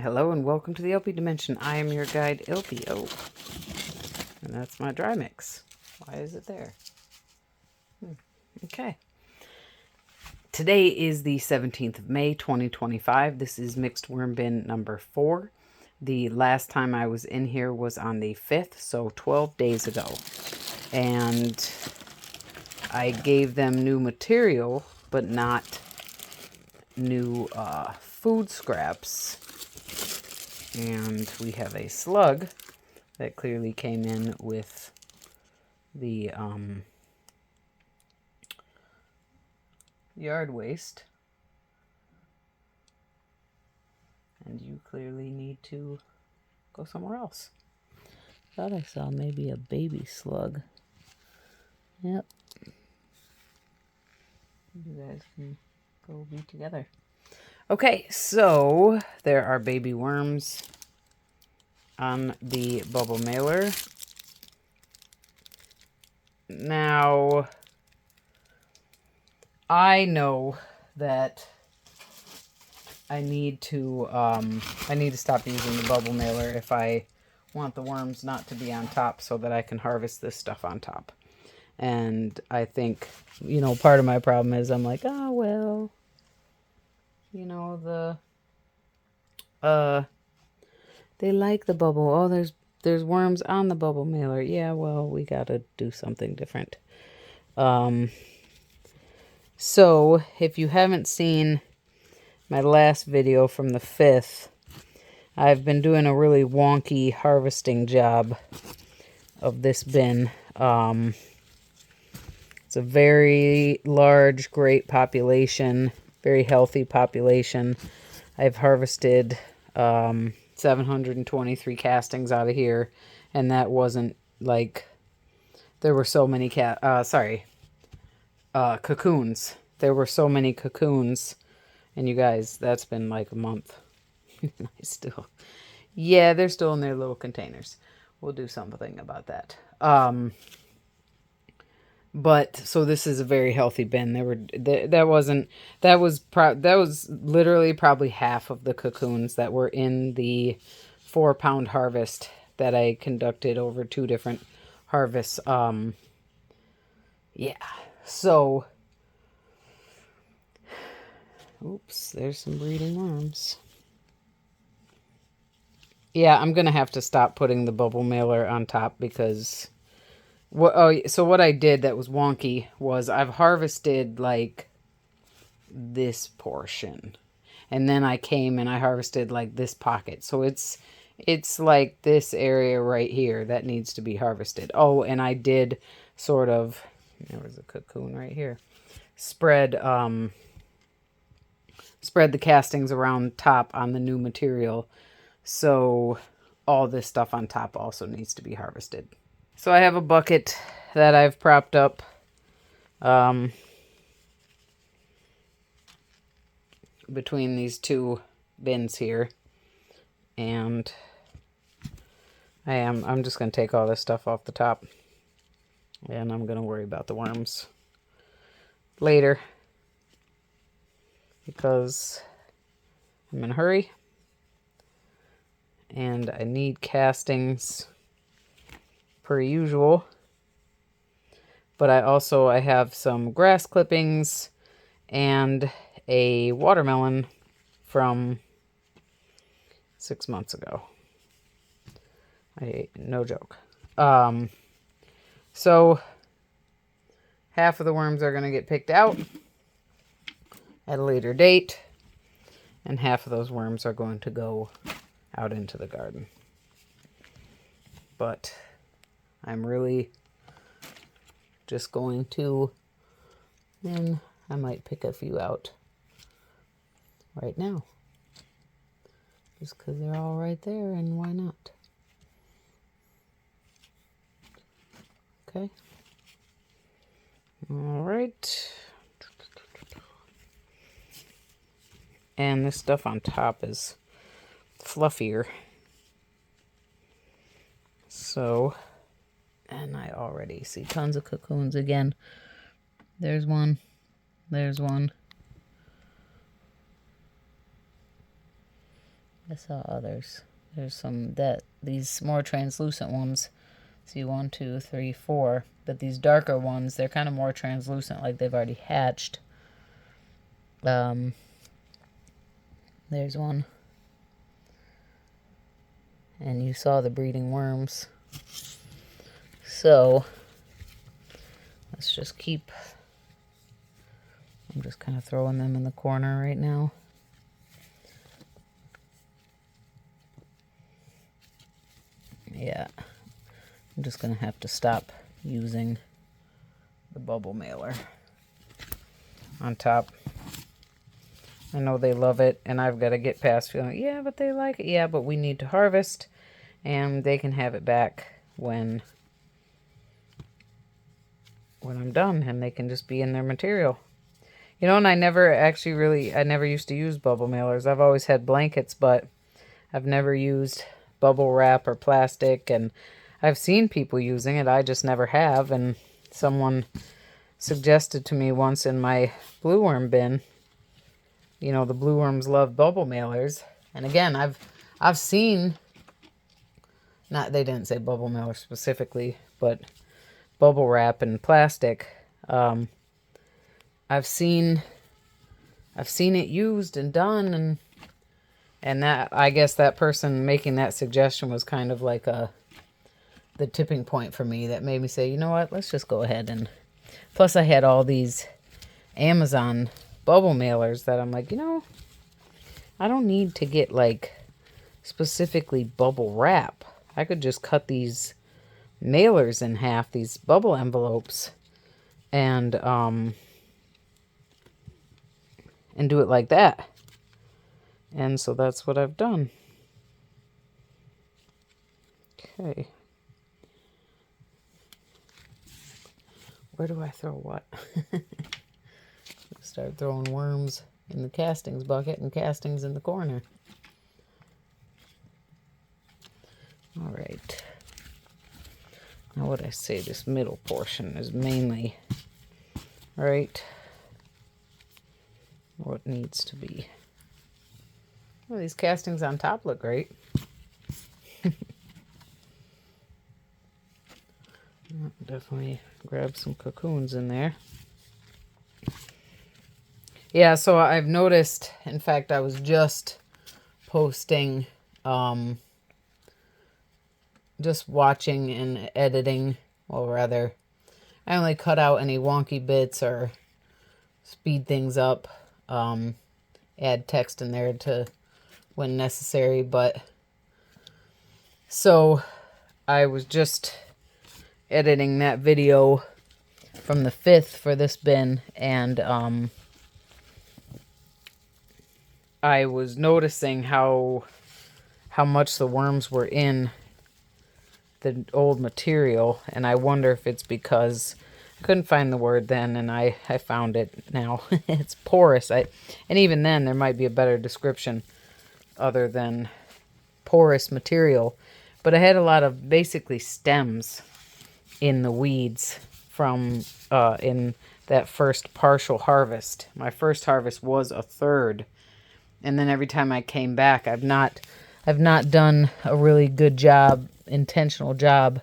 Hello and welcome to the theElpyDimension. I am your guide, Elpy. Oh, and that's my dry mix. Why is it there? Okay. Today is the 17th of May, 2025. This is mixed worm bin number 4. The last time I was in here was on the 5th, so 12 days ago. And I gave them new material, but not new food scraps. And we have a slug that clearly came in with the yard waste. And you clearly need to go somewhere else. Thought I saw maybe a baby slug. Yep. You guys can go be together. Okay, so there are baby worms on the bubble mailer. Now, I know that I need to stop using the bubble mailer if I want the worms not to be on top so that I can harvest this stuff on top. And I think, you know, part of my problem is I'm like, oh, well, you know, they like the bubble. Oh, there's worms on the bubble mailer. Yeah, well, we got to do something different. So if you haven't seen my last video from the 5th, I've been doing a really wonky harvesting job of this bin. It's a very large, great population, very healthy population. I've harvested 723 castings out of here, and that wasn't like there were so many cocoons. There were so many cocoons, and you guys, that's been like a month. Yeah, they're still in their little containers. We'll do something about that. But so this is a very healthy bin. That was literally probably half of the cocoons that were in the 4-pound harvest that I conducted over 2 different harvests. Yeah. So, oops, there's some breeding worms. Yeah, I'm gonna have to stop putting the bubble mailer on top because so what I did that was wonky was I've harvested like this portion, and then I came and I harvested like this pocket. So it's like this area right here that needs to be harvested. Oh, and I did sort of, there was a cocoon right here, spread the castings around top on the new material. So all this stuff on top also needs to be harvested. So I have a bucket that I've propped up between these 2 bins here. And I'm just going to take all this stuff off the top. And I'm going to worry about the worms later, because I'm in a hurry. And I need castings per usual. But I have some grass clippings and a watermelon from 6 months ago. No joke. So half of the worms are going to get picked out at a later date, and half of those worms are going to go out into the garden. But I'm really just going to, and I might pick a few out right now, just because they're all right there, and why not? Okay. All right. And this stuff on top is fluffier. So, and I already see tons of cocoons again. There's one. There's one. I saw others. There's some these more translucent ones. See, 1, 2, 3, 4. But these darker ones, they're kind of more translucent, like they've already hatched. There's one. And you saw the breeding worms. So let's just keep. I'm just kind of throwing them in the corner right now. Yeah, I'm just going to have to stop using the bubble mailer on top. I know they love it, and I've got to get past feeling, yeah, but they like it. Yeah, but we need to harvest, and they can have it back when I'm done, and they can just be in their material. You know, and I never used to use bubble mailers. I've always had blankets, but I've never used bubble wrap or plastic, and I've seen people using it. I just never have, and someone suggested to me once in my blue worm bin, you know, the blue worms love bubble mailers. And again, I've seen, they didn't say bubble mailer specifically, but bubble wrap and plastic. I've seen it used and done, and that, I guess that person making that suggestion was kind of like the tipping point for me that made me say, you know what, let's just go ahead. And plus I had all these Amazon bubble mailers that I'm like, you know, I don't need to get like specifically bubble wrap. I could just cut these mailers in half, these bubble envelopes, and do it like that. And so that's what I've done. Okay. Where do I throw what? Start throwing worms in the castings bucket and castings in the corner. All right. Now what I say, this middle portion is mainly right what needs to be. Well, these castings on top look great. Definitely grab some cocoons in there. Yeah, so I've noticed, in fact, I was just posting, just watching and editing, well, rather, I only cut out any wonky bits or speed things up, add text in there to when necessary, but so I was just editing that video from the 5th for this bin, and I was noticing how much the worms were in the old material, and I wonder if it's because I couldn't find the word then, and I found it now. It's porous. And even then there might be a better description other than porous material, but I had a lot of basically stems in the weeds from in that first partial harvest. My first harvest was a third, and then every time I came back, I've not done a really good job, intentional job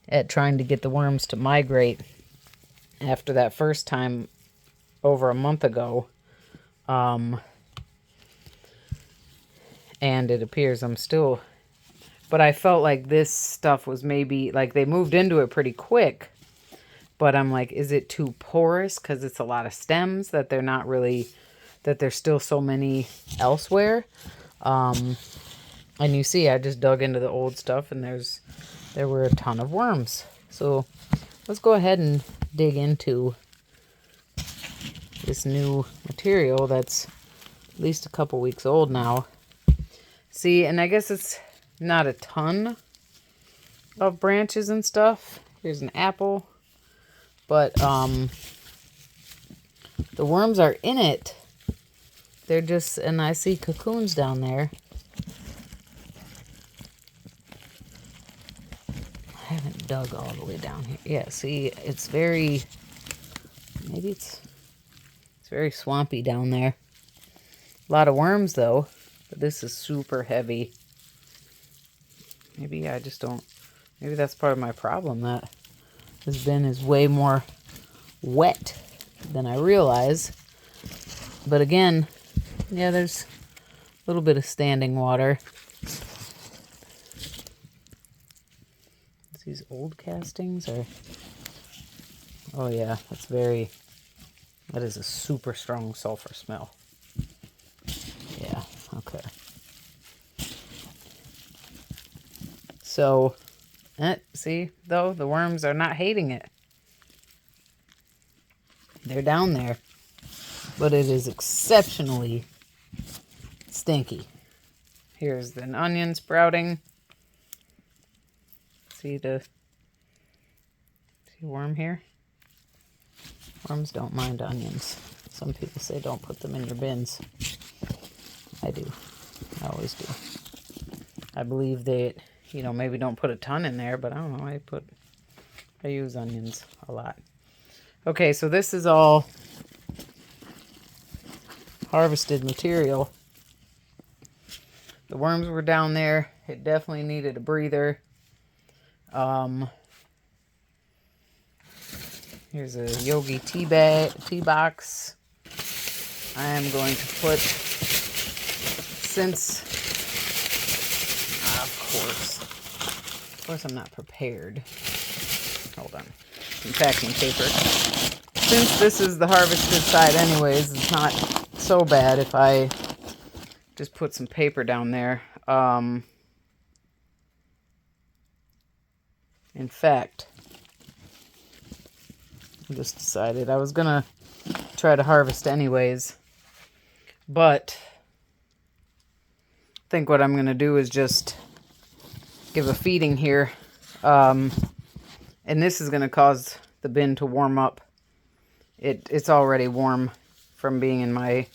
at trying to get the worms to migrate after that first time over a month ago. And it appears I'm still, but I felt like this stuff was maybe, like they moved into it pretty quick, but I'm like, is it too porous because it's a lot of stems that they're not really, that there's still so many elsewhere? And you see, I just dug into the old stuff, and there were a ton of worms. So let's go ahead and dig into this new material that's at least a couple weeks old now. See, and I guess it's not a ton of branches and stuff. Here's an apple, but the worms are in it. They're just, and I see cocoons down there. I haven't dug all the way down here. Yeah, see, it's very, maybe it's very swampy down there. A lot of worms though. But this is super heavy. Maybe I just don't, maybe that's part of my problem, that this bin is way more wet than I realize. But again, yeah, there's a little bit of standing water. These old castings are, oh yeah, that is a super strong sulfur smell. Yeah, okay. So, see, though, the worms are not hating it. They're down there, but it is exceptionally stinky. Here's an onion sprouting. See worm here? Worms don't mind onions. Some people say don't put them in your bins. I do. I always do. I believe that, you know, maybe don't put a ton in there, but I don't know. I use onions a lot. Okay, so this is all harvested material. The worms were down there. It definitely needed a breather. Here's a Yogi tea box. I am going to put, since, of course I'm not prepared. Hold on. Some packing paper. Since this is the harvested side anyways, it's not so bad if I just put some paper down there. In fact, I just decided I was gonna try to harvest anyways, but I think what I'm gonna do is just give a feeding here, and this is gonna cause the bin to warm up. It's already warm from being in my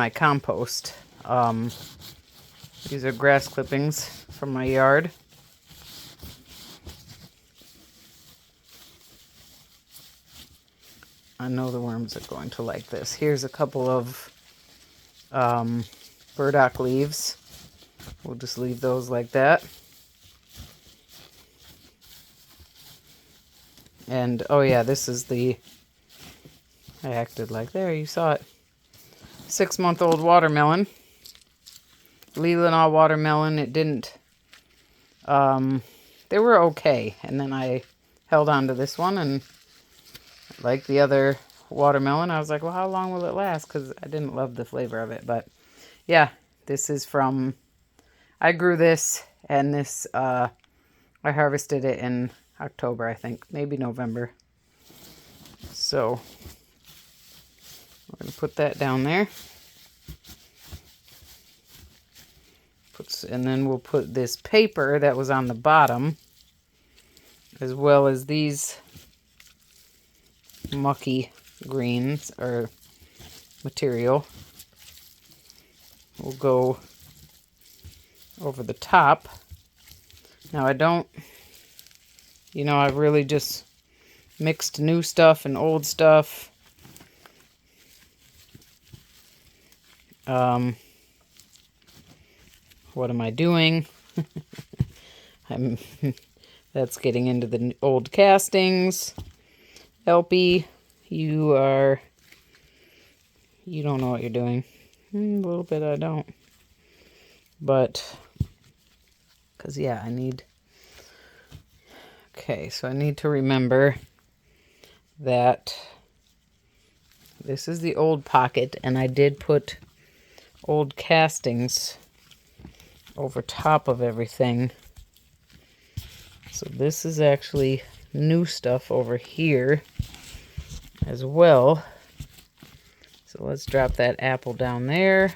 compost. These are grass clippings from my yard. I know the worms are going to like this. Here's a couple of burdock leaves. We'll just leave those like that. And, oh yeah, this is I acted like, there, you saw it. 6-month-old watermelon. Leelanau watermelon. It didn't, they were okay. And then I held on to this one, and like the other watermelon, I was like, well, how long will it last? Because I didn't love the flavor of it. But yeah, this is from, I grew this, and this, I harvested it in October, I think, maybe November. So we're going to put that down there. And then we'll put this paper that was on the bottom, as well as these mucky greens or material. We'll go over the top. Now I've really just mixed new stuff and old stuff. What am I doing? That's getting into the old castings. Elpy, you don't know what you're doing. A little bit I don't. But, because yeah, okay, so I need to remember that this is the old pocket, and I did put old castings over top of everything. So this is actually new stuff over here as well. So let's drop that apple down there.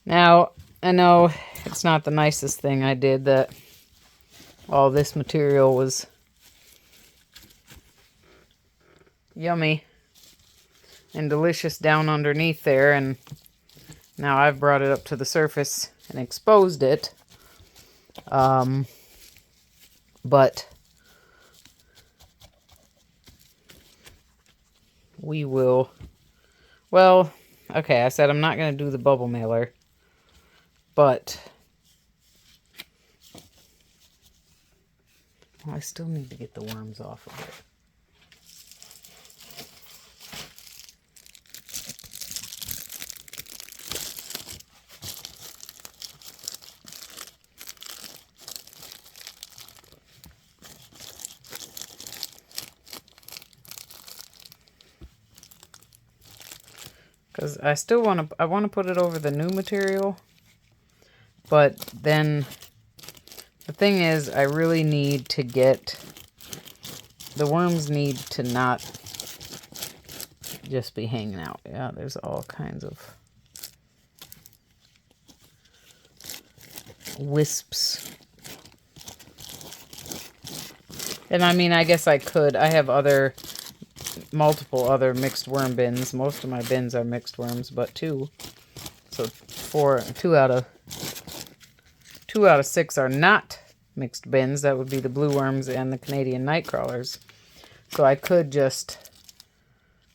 Now, I know it's not the nicest thing I did, that all this material was yummy and delicious down underneath there, and now I've brought it up to the surface and exposed it. But we will, well, okay, I said I'm not going to do the bubble mailer, but I still need to get the worms off of it. Because I still want to put it over the new material. But then the thing is, I really need to get, the worms need to not just be hanging out. Yeah, there's all kinds of wisps. And I mean, I guess I could. I have multiple other mixed worm bins. Most of my bins are mixed worms, but 2. So 2 out of 6 are not mixed bins. That would be the blue worms and the Canadian night crawlers. So I could just,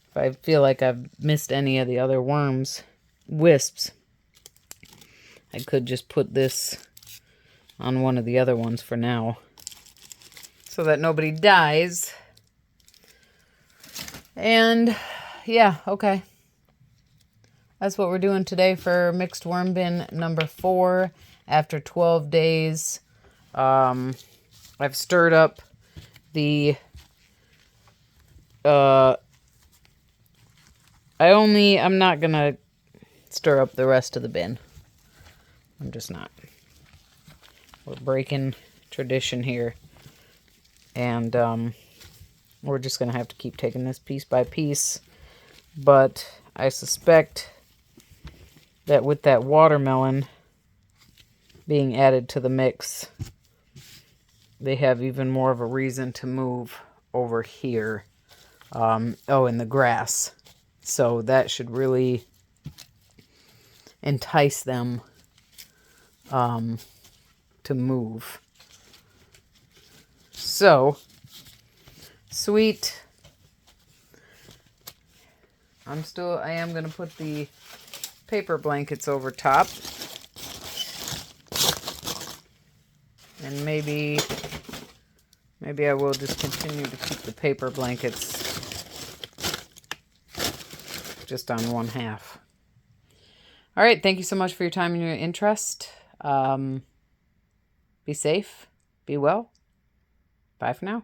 if I feel like I've missed any of the other wisps, I could just put this on one of the other ones for now, so that nobody dies. And yeah, okay. That's what we're doing today for mixed worm bin number 4 after 12 days. I've stirred up the, I'm not going to stir up the rest of the bin. I'm just not. We're breaking tradition here. And we're just going to have to keep taking this piece by piece. But I suspect that with that watermelon being added to the mix, they have even more of a reason to move over here. In the grass. So that should really entice them to move. So, sweet. I am going to put the paper blankets over top. And maybe I will just continue to keep the paper blankets just on one half. All right, thank you so much for your time and your interest. Be safe, be well. Bye for now.